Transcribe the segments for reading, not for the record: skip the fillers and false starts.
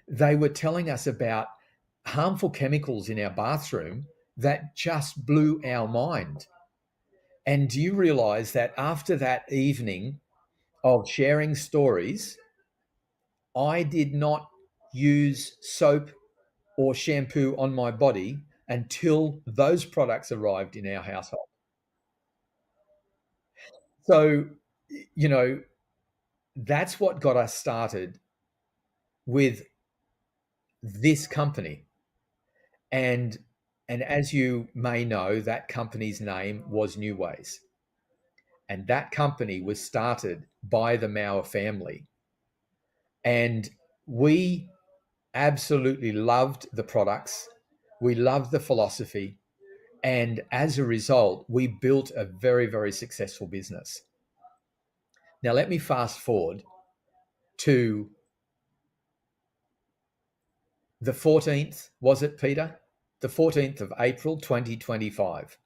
they were telling us about harmful chemicals in our bathroom that just blew our mind. And do you realize that after that evening of sharing stories, I did not use soap or shampoo on my body until those products arrived in our household. So, you know, that's what got us started with this company. And and as you may know, that company's name was New Ways. And that company was started by the Mauer family. And we absolutely loved the products. We loved the philosophy. And as a result, we built a very, very successful business. Now, let me fast forward to the 14th, was it, Peter? The 14th of April, 2025.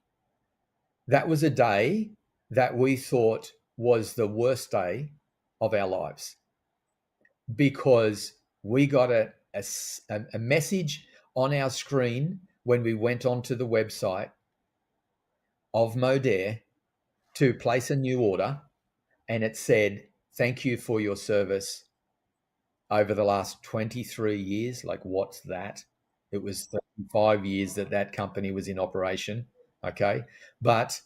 That was a day that we thought was the worst day of our lives because we got a message on our screen when we went onto the website of Modere to place a new order, and it said, "Thank you for your service over the last 23 years." Like, what's that? It was 35 years that that company was in operation. Okay. But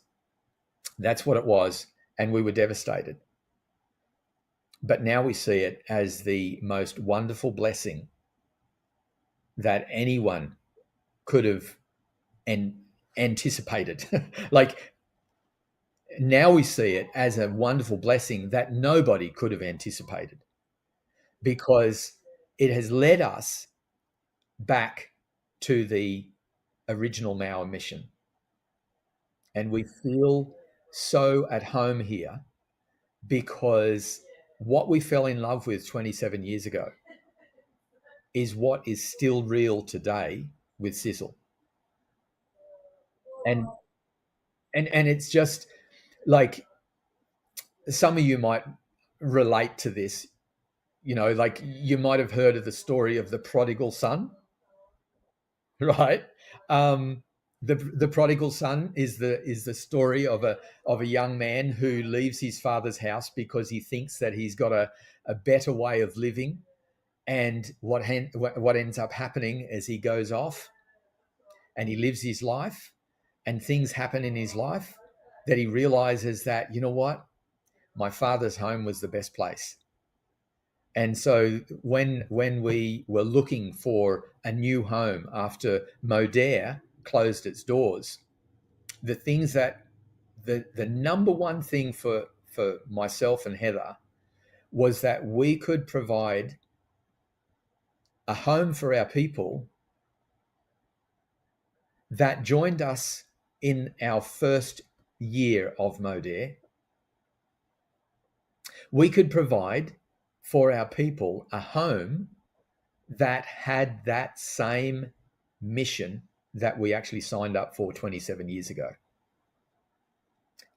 that's what it was. And we were devastated. But now we see it as the most wonderful blessing that anyone could have anticipated. Like, now we see it as a wonderful blessing that nobody could have anticipated because it has led us back to the original Mauer mission. And we feel so at home here because what we fell in love with 27 years ago is what is still real today with Sisel. And and it's just like some of you might relate to this, like you might have heard of the story of the prodigal son, right? Um, the prodigal son is the story of a young man who leaves his father's house because he thinks that he's got a better way of living, and what ends up happening is he goes off and he lives his life, and things happen in his life that he realizes that, you know what, my father's home was the best place. And so when we were looking for a new home after Modere closed its doors, the things that the number one thing for myself and Heather was that we could provide a home for our people that joined us in our first year of Modere. We could provide for our people a home that had that same mission that we actually signed up for 27 years ago.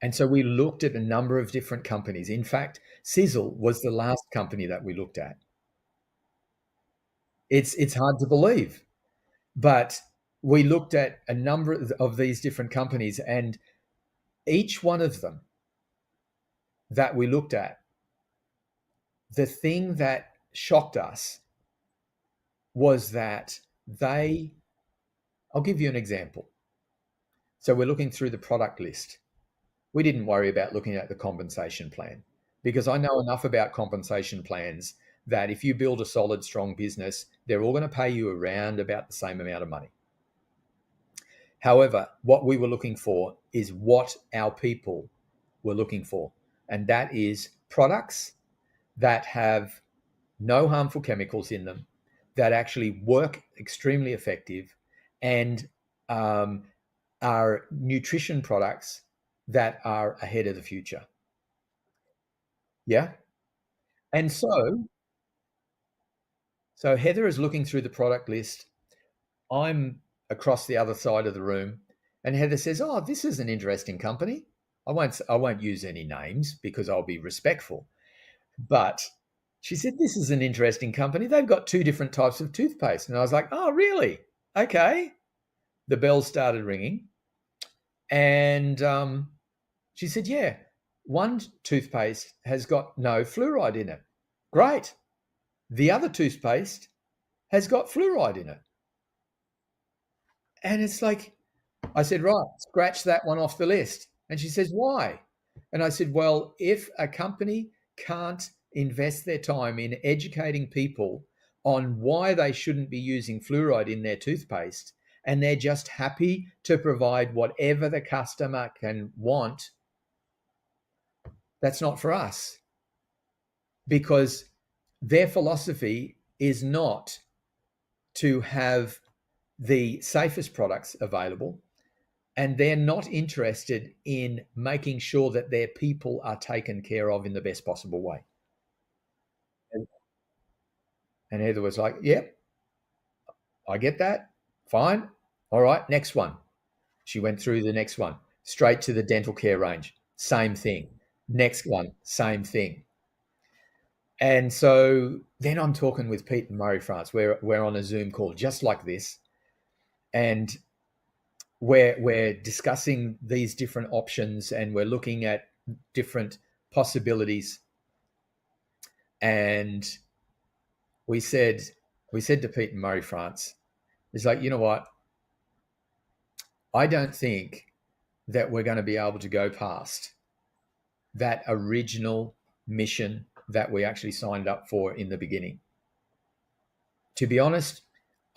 And so we looked at a number of different companies. In fact, Sisel was the last company that we looked at. It's hard to believe, but we looked at a number of these different companies, and each one of them that we looked at, the thing that shocked us was that I'll give you an example. So we're looking through the product list. We didn't worry about looking at the compensation plan because I know enough about compensation plans that if you build a solid, strong business, they're all going to pay you around about the same amount of money. However, what we were looking for is what our people were looking for, and that is products that have no harmful chemicals in them, that actually work extremely effective, and are nutrition products that are ahead of the future. Yeah. And so Heather is looking through the product list. I'm across the other side of the room, and Heather says, "Oh, this is an interesting company." I won't use any names because I'll be respectful. But She said, this is an interesting company. They've got two different types of toothpaste. And I was like, oh, really? Okay. The bell started ringing. And she said, yeah, one toothpaste has got no fluoride in it. Great. The other toothpaste has got fluoride in it. And it's like, I said, right, scratch that one off the list. And she says, why? And I said, well, if a company can't invest their time in educating people on why they shouldn't be using fluoride in their toothpaste, and they're just happy to provide whatever the customer can want, that's not for us. Because their philosophy is not to have the safest products available, and they're not interested in making sure that their people are taken care of in the best possible way. And Heather was like, yep, I get that. Fine. All right, next one. She went through the next one, straight to the dental care range. Same thing. Next one, same thing. And so then I'm talking with Pete and Murray France. We're on a Zoom call just like this. And we're discussing these different options, and we're looking at different possibilities. And we said to Pete and Murray France, it's like, you know what? I don't think that we're going to be able to go past that original mission that we actually signed up for in the beginning. To be honest,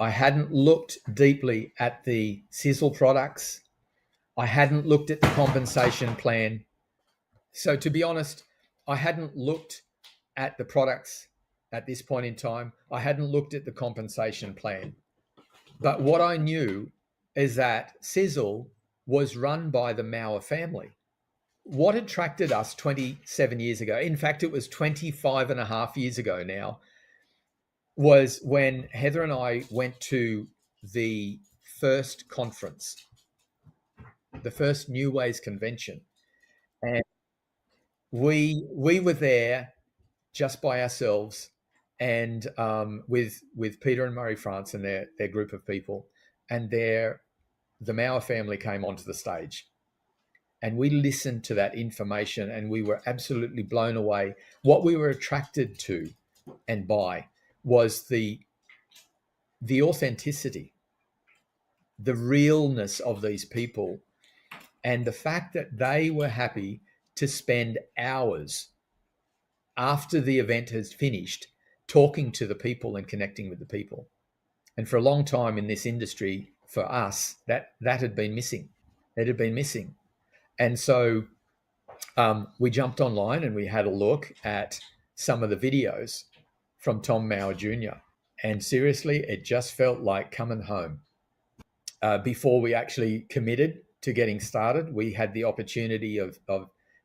I hadn't looked deeply at the Sisel products. I hadn't looked at the compensation plan. So to be honest, I hadn't looked at the products at this point in time. I hadn't looked at the compensation plan. But what I knew is that Sisel was run by the Mauer family. What attracted us 27 years ago, in fact, it was 25 and a half years ago now, was when Heather and I went to the first conference, the first New Ways convention. And we were there just by ourselves, and with Peter and Murray France and their group of people, and the Mauer family came onto the stage. And we listened to that information, and we were absolutely blown away. What we were attracted to and by was the authenticity, the realness of these people, and the fact that they were happy to spend hours after the event has finished talking to the people and connecting with the people. And for a long time in this industry, for us, that had been missing. It had been missing. And so we jumped online and we had a look at some of the videos from Tom Mauer Jr. And seriously, it just felt like coming home. Before we actually committed to getting started, we had the opportunity of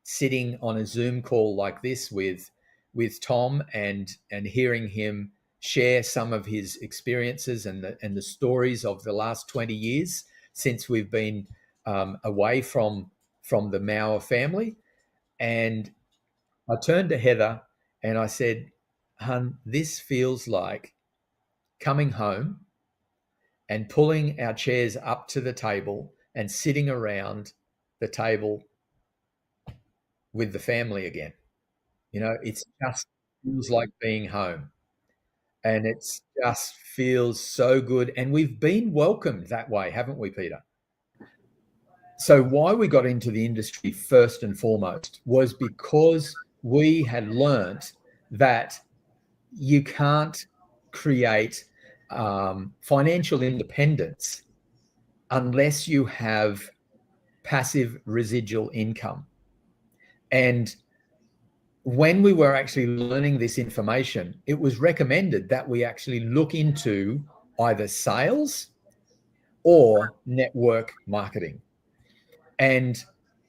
sitting on a Zoom call like this with Tom and hearing him share some of his experiences and the stories of the last 20 years since we've been away from the Mauer family. And I turned to Heather and I said, hun, this feels like coming home and pulling our chairs up to the table and sitting around the table with the family again. You know, it's just feels like being home. And it just feels so good. And we've been welcomed that way, haven't we, Peter? So why we got into the industry first and foremost was because we had learnt that you can't create financial independence unless you have passive residual income. And when we were actually learning this information, it was recommended that we actually look into either sales or network marketing. And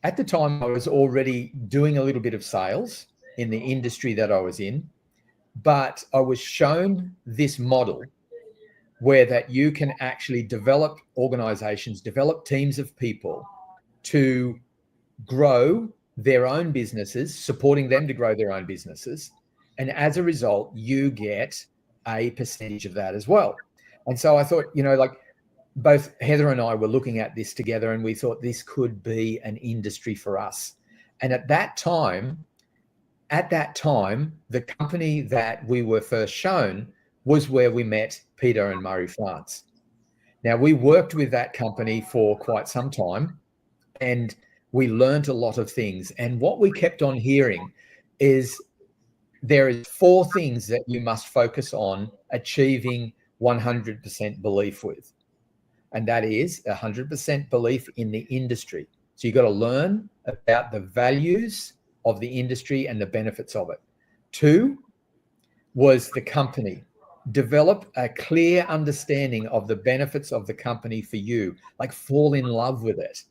at the time, I was already doing a little bit of sales in the industry that I was in, but I was shown this model where that you can actually develop organizations, develop teams of people to grow their own businesses, supporting them to grow their own businesses, And as a result, you get a percentage of that as well. And so I thought, like both Heather and I were looking at this together, and we thought this could be an industry for us. And at that time, the company that we were first shown was where we met Peter and Murray France. Now, we worked with that company for quite some time, and we learned a lot of things. And what we kept on hearing is there is 4 things that you must focus on achieving 100% belief with. And that is 100% belief in the industry. So you've got to learn about the values of the industry and the benefits of it. 2 was the company. Develop a clear understanding of the benefits of the company for you, like fall in love with it.